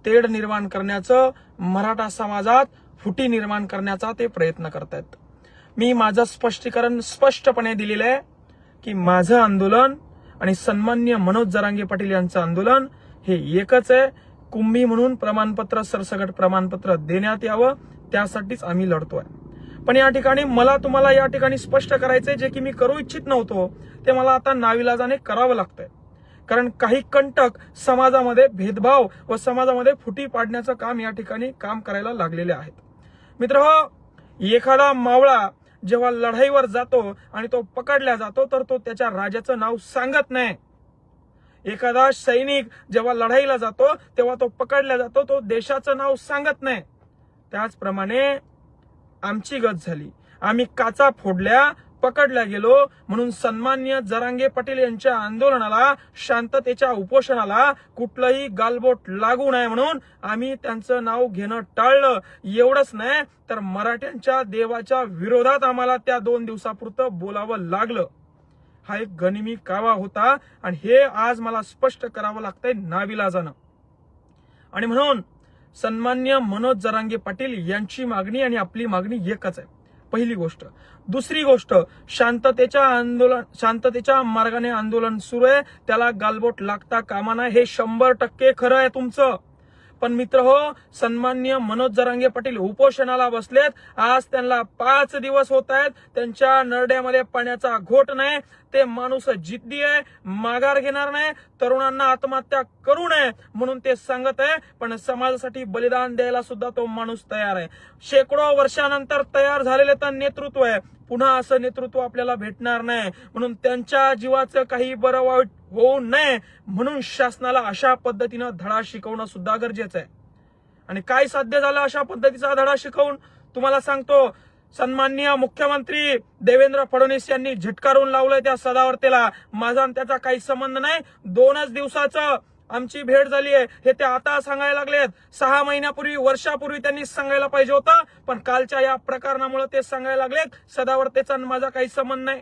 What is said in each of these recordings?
तेढ निर्माण करण्याचं, मराठा समाजात फुटी निर्माण करण्याचा ते प्रयत्न करतायत। मी माझं स्पष्टीकरण स्पष्टपणे दिलेलं आहे की माझं आंदोलन आणि सन्माननीय मनोज जरांगे पाटील यांचं आंदोलन हे एकच आहे। कुंभी म्हणून प्रमाणपत्र, सरसकट प्रमाणपत्र देण्यात यावं, त्यासाठीच आम्ही लढतोय। पण या ठिकाणी मला तुम्हाला या ठिकाणी स्पष्ट करायचंय, जे की मी करू इच्छित नव्हतो ते मला आता नाविलाजाने करावं लागतंय। कारण काही कंटक समाजामध्ये भेदभाव व समाजामध्ये फुटी पाडण्याचं काम या ठिकाणी काम करायला लागलेले आहेत। मित्रहो, एखादा मावळा जेव्हा लढाईवर जातो आणि तो पकडला जातो तर तो त्याच्या राजाचं नाव सांगत नाही। एखादा सैनिक जेव्हा लढाईला जातो तेव्हा तो पकडला जातो, तो देशाचं नाव सांगत नाही। त्याचप्रमाणे आमची गत झाली, आम्ही काचा फोडल्या, पकडल्या गेलो, म्हणून सन्माननीय जरांगे पाटील यांच्या आंदोलनाला, शांततेच्या उपोषणाला कुठलंही गालबोट लागू नये म्हणून आम्ही त्यांचं नाव घेणं टाळलं। एवढंच नाही तर मराठ्यांच्या देवाच्या विरोधात आम्हाला त्या 2 दिवसापुरतं बोलावं लागलं। हा एक गनिमी कावा होता आणि हे आज मला स्पष्ट करावं लागतंय नाविलाजानं। आणि म्हणून सन्माननीय मनोज जरांगे पाटील यांची मागणी आणि आपली मागणी एकच आहे, पहिली गोष्ट। दुसरी गोष्ट, शांततेच्या मार्गाने आंदोलन सुरू आहे, त्याला गालबोट लागता कामा नये, हे 100% खरं आहे तुमचं। पण मित्रहो, सन्माननीय मनोज जरांगे पाटील उपोषणाला बसलेत, आज त्यांना 5 दिवस होत आहेत, त्यांच्या नरड्यामध्ये पाण्याचा घोट नाही। ते माणूस जिद्दी आहे, माघार घेणार नाही, तरुणांना आत्महत्या करू नये म्हणून ते सांगत आहे, पण समाजासाठी बलिदान द्यायला सुद्धा तो माणूस तयार आहे। शेकडो वर्षानंतर तयार झालेले तर नेतृत्व आहे, पुन्हा असं नेतृत्व आपल्याला भेटणार नाही, म्हणून त्यांच्या जीवाचं काही बरं वाईट होऊ नये म्हणून शासनाला अशा पद्धतीनं धडा शिकवणं सुद्धा गरजेचं आहे। आणि काय साध्य झालं अशा पद्धतीचा धडा शिकवून? तुम्हाला सांगतो, सन्माननीय मुख्यमंत्री देवेंद्र फडणवीस यांनी झिटकारून लावलंय त्या सदावर्तेला। माझा आणि त्याचा काही संबंध नाही, 2च दिवसाचं आमची भेट झाली आहे हे ते आता सांगायला लागलेत। 6 महिन्यापूर्वी, वर्षापूर्वी त्यांनी सांगायला पाहिजे होतं, पण कालच्या या प्रकरणामुळे ते सांगायला लागलेत सदावर्तेचा माझा काही संबंध नाही।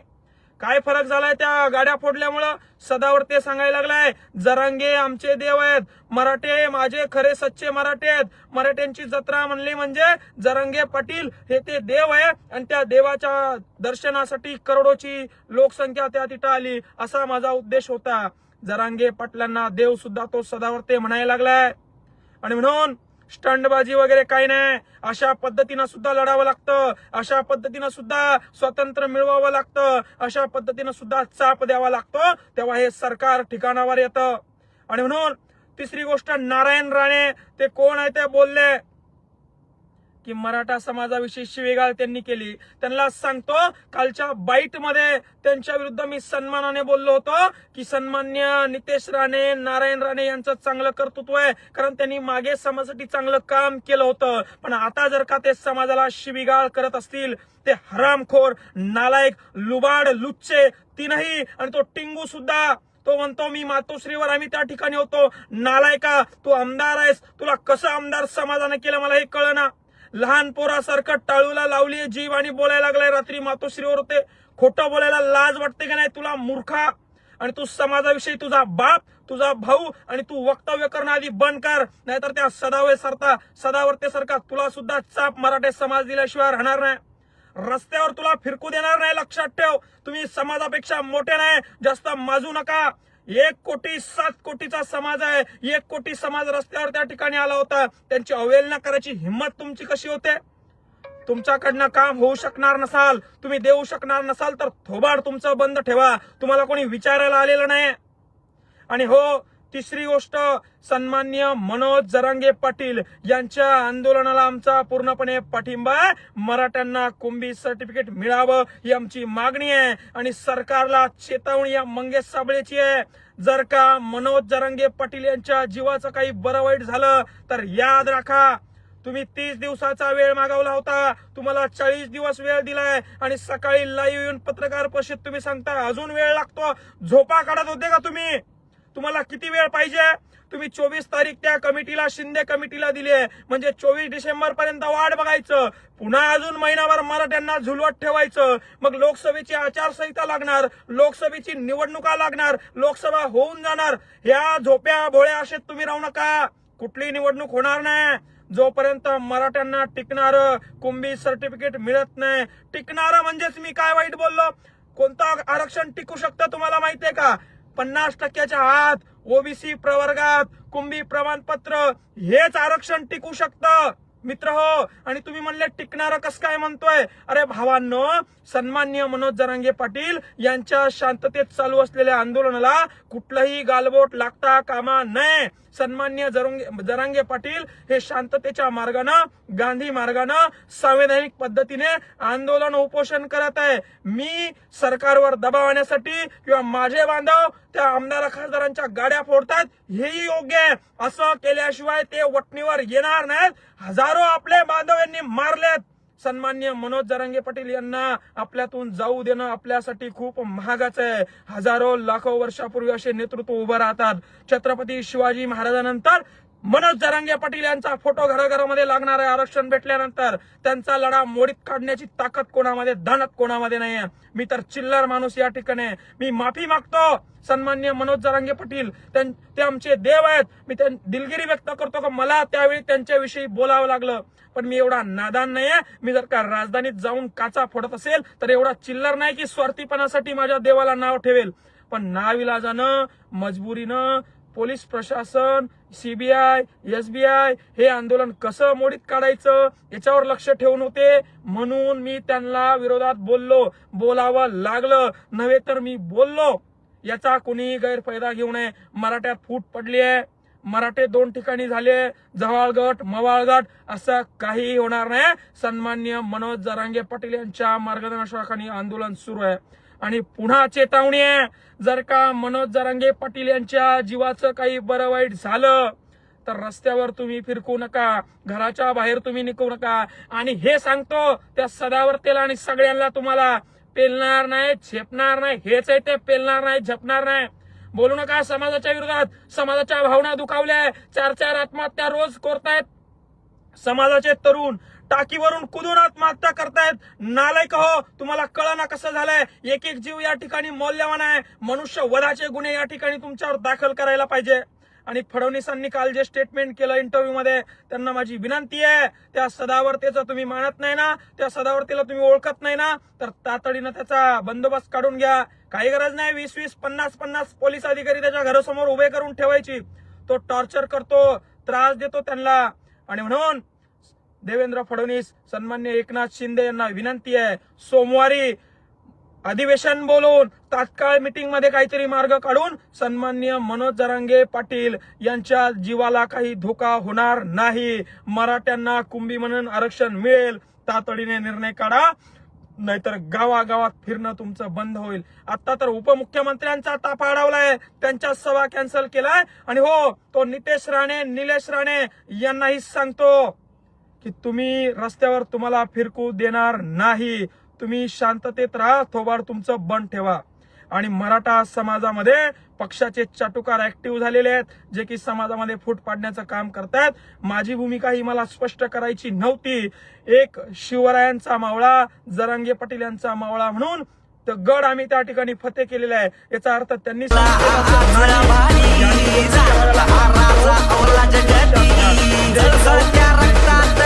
काय फरक झालाय त्या गाड्या फोडल्यामुळं? सदावर्ते सांगायला लागलाय जरांगे आमचे देव आहेत, मराठे माझे खरे सच्चे मराठे आहेत, मराठ्यांची जत्रा म्हणली म्हणजे जरांगे पाटील हे ते देव आहे आणि त्या देवाच्या दर्शनासाठी करोडोची लोकसंख्या त्या तिथं आली, असा माझा उद्देश होता। जरांगे पाटलांना देव सुद्धा तो सदावर्ते म्हणायला लागलाय। आणि म्हणून स्टंटबाजी वगैरे काही नाही, अशा पद्धतीनं सुद्धा लढावं लागतं, अशा पद्धतीनं सुद्धा स्वातंत्र्य मिळवावं लागतं, अशा पद्धतीनं सुद्धा चाप द्यावा लागतो, तेव्हा हे सरकार ठिकाणावर येतं। आणि म्हणून तिसरी गोष्ट, नारायण राणे ते कोण आहे ते बोलले की मराठा समाजाविषयी शिवीगाळ त्यांनी केली। त्यांना सांगतो, कालच्या बाईटमध्ये त्यांच्या विरुद्ध मी सन्मानाने बोललो होतो की सन्मान्य नितेश राणे, नारायण राणे यांचं चांगलं कर्तृत्व आहे, कारण त्यांनी मागे समाजासाठी चांगलं काम केलं होतं। पण आता जर का ते समाजाला शिवीगाळ करत असतील, ते हरामखोर, नालायक, लुबाड, लुच्चे तीनही, आणि तो टिंगू सुद्धा, तो म्हणतो मी मातोश्रीवर आम्ही त्या ठिकाणी होतो, नालायका तू आमदार आहेस, तुला कसं आमदार समाजाने केलं मला हे कळना। लहान पोरासारखं टाळूला लावली जीभ आणि बोलायला लागलाय, रात्री मातोश्रीवर होते, खोटं बोलायला लाज वाटते का नाही तुला मूर्खा? आणि तू समाजाविषयी तुझा बाप, तुझा भाऊ आणि तू वक्तव्य करणं आधी बंद कर, नाहीतर त्या सदावर्ते सारखा तुला सुद्धा चाप मराठे समाज दिल्याशिवाय राहणार नाही, रस्त्यावर तुला फिरकू देणार नाही। लक्षात ठेव, तुम्ही समाजापेक्षा मोठे नाही, जास्त माजू नका। 1,07 कोटीचा समाज आहे, 1 कोटी समाज रस्त्यावर त्या ठिकाणी आला होता, त्यांची अवहेलना करायची हिंमत तुमची कशी होते? तुमच्याकडनं काम होऊ शकणार नसाल, तुम्ही देऊ शकणार नसाल तर थोबाड तुमचं बंद ठेवा, तुम्हाला कोणी विचारायला आलेलं नाही। आणि हो, तिसरी गोष्ट, सन्माननीय मनोज जरांगे पाटील यांच्या आंदोलनाला आमचा पूर्णपणे पाठिंबा आहे। मराठ्यांना कुंभी सर्टिफिकेट मिळावं ही आमची मागणी आहे आणि सरकारला चेतावणी या मंगेश साबळेची आहे। जर का मनोज जरांगे पाटील यांच्या जीवाचं काही बरं वाईट झालं तर याद राखा, तुम्ही 30 दिवसाचा वेळ मागवला होता, तुम्हाला 40 दिवस वेळ दिलाय आणि सकाळी लाईव्ह येऊन पत्रकार परिषदेत तुम्ही सांगता अजून वेळ लागतो। झोपा काढत होते का तुम्ही? तुम्हाला किती वेळ पाहिजे? तुम्ही 24 तारीख त्या कमिटीला, शिंदे कमिटीला दिली आहे, म्हणजे 24 डिसेंबर पर्यंत वाट बघायचं, पुन्हा अजून महिनाभर मराठ्यांना झुलवत ठेवायचं, मग लोकसभेची आचारसंहिता लागणार, लोकसभेची निवडणुका लागणार, लोकसभा होऊन जाणार। या झोप्या भोळ्या असेच तुम्ही राहू नका, कुठलीही निवडणूक होणार नाही जोपर्यंत मराठ्यांना टिकणार कुंभी सर्टिफिकेट मिळत नाही. टिकणार म्हणजेच मी काय वाईट बोललो? कोणतं आरक्षण टिकू शकतं तुम्हाला माहितीये का? 50% आत ओबीसी प्रवर्गात कुंभी प्रमाणपत्र हेच आरक्षण टिकू शकतं मित्र हो. आणि तुम्ही म्हणले टिकणारं कसं काय म्हणतोय? अरे भावांनो, सन्माननीय मनोज जरांगे पाटील यांच्या शांततेत चालू असलेल्या आंदोलनाला कुठलंही गालबोट लागता कामा नये. सन्माननीय जरांगे पाटील हे शांततेच्या मार्गानं, गांधी मार्गानं, संवैधानिक पद्धतीने आंदोलन उपोषण करत आहे. मी सरकारवर दबाव आणण्यासाठी किंवा माझे बांधव त्या आमदार खासदारांच्या गाड्या फोडतात हेही योग्य आहे. असं केल्याशिवाय ते वटणीवर येणार नाहीत. हजारो आपले बांधव यांनी मारलेत. सन्माननीय मनोज जरांगे पाटील यांना आपल्यातून जाऊ देणं आपल्यासाठी खूप महागाचं आहे. हजारो लाखो वर्षापूर्वी असे नेतृत्व उभं राहतात. छत्रपती शिवाजी महाराजांनंतर मनोज जरांगे पाटील यांचा फोटो घराघरामध्ये लागणार आहे. आरक्षण भेटल्यानंतर त्यांचा लढा मोडीत काढण्याची ताकद कोणामध्ये, दानत कोणामध्ये नाहीये. मी तर चिल्लर माणूस या ठिकाणी. मी माफी मागतो सन्माननीय मनोज जरांगे पाटील, ते आमचे देव आहेत. मी दिलगिरी व्यक्त करतो का मला त्यावेळी त्यांच्याविषयी बोलावं लागलं, पण मी एवढा नादान नाहीये. मी जर का राजधानीत जाऊन काचा फोडत असेल तर एवढा चिल्लर नाही की स्वार्थीपणासाठी माझ्या देवाला नाव ठेवेल. पण नाविलाजानं, मजबुरीनं पोलीस प्रशासन, सीबीआय, एसबीआय हे आंदोलन कसं मोडीत काढायचं याच्यावर लक्ष ठेवून होते. म्हणून मी त्यांना विरोधात बोलावं लागलं नव्हे तर मी बोललो. याचा कुणी गैरफायदा घेऊ नये. मराठ्यात फूट पडली आहे. मराठे 2 ठिकाणी झाले, जव्हाळगट, मवाळगट. असं काही होणार नाही. सन्माननीय मनोज जरांगे पाटील यांच्या मार्गदर्शनाखाली आंदोलन सुरू आहे. आणि पुन्हा चेतावणी आहे, जर का मनोज जरांगे पाटील यांच्या जीवाचं काही बरं वाईट झालं तर रस्त्यावर तुम्ही फिरकू नका, घराच्या बाहेर तुम्ही निघू नका. आणि हे सांगतो त्या सदावर्तेला आणि सगळ्यांना, तुम्हाला पेलणार नाही, झेपणार नाही. हेच आहे ते, पेलणार नाही, झेपणार नाही. बोलू नका समाजाच्या विरोधात. समाजाच्या भावना दुखावल्या. 4 आत्महत्या रोज करतायत समाजाचे तरुण. टाकीवरून कुदून आत्महत्या करतायत. नालायक हो, तुम्हाला कळना कसं झालंय. एक जीव या ठिकाणी मौल्यवान आहे. मनुष्य वधाचे गुन्हे या ठिकाणी तुमच्यावर दाखल करायला पाहिजे. आणि फडणवीसांनी काल जे स्टेटमेंट केलं इंटरव्ह्यू मध्ये, त्यांना माझी विनंती आहे, त्या सदावर्तेचं तुम्ही मानत नाही ना, त्या सदावर्तेला तुम्ही ओळखत नाही ना, तर तातडीनं त्याचा बंदोबस्त काढून घ्या. काही गरज नाही 20-20, 50-50 पोलीस अधिकारी त्याच्या घरासमोर उभे करून ठेवायची. तो टॉर्चर करतो, त्रास देतो त्यांना. आणि म्हणून देवेंद्र फडणवीस, सन्मान्य एकनाथ शिंदे यांना विनंती आहे, सोमवारी अधिवेशन बोलून तात्काळ मीटिंग मध्ये काहीतरी मार्ग काढून सन्माननीय मनोज जरांगे पाटील यांच्या जीवाला काही धोका होणार नाही. मराठ्यांना कुंभी म्हणून आरक्षण मिळेल. तातडीने निर्णय काढा, नाहीतर गावागावात फिरणं तुमचं बंद होईल. आता तर उपमुख्यमंत्र्यांचा ताफा अडवलाय, त्यांच्या सभा कॅन्सल केलाय. आणि हो, तो नितेश राणे, निलेश राणे यांनाही सांगतो की तुम्ही रस्त्यावर तुम्हाला फिरकू देणार नाही. तुम्ही शांततेत राहा, थोबाड तुमचं बंद ठेवा. आणि मराठा समाजामध्ये पक्षाचे चाटुकार ऍक्टिव्ह झालेले आहेत, जे की समाजामध्ये फूट पाडण्याचं काम करतायत. माझी भूमिका ही मला स्पष्ट करायची नव्हती. एक शिवरायांचा मावळा, जरांगे पाटील यांचा मावळा म्हणून तर गड आम्ही त्या ठिकाणी फते केलेला आहे. याचा अर्थ त्यांनी जळजळत्या रक्तात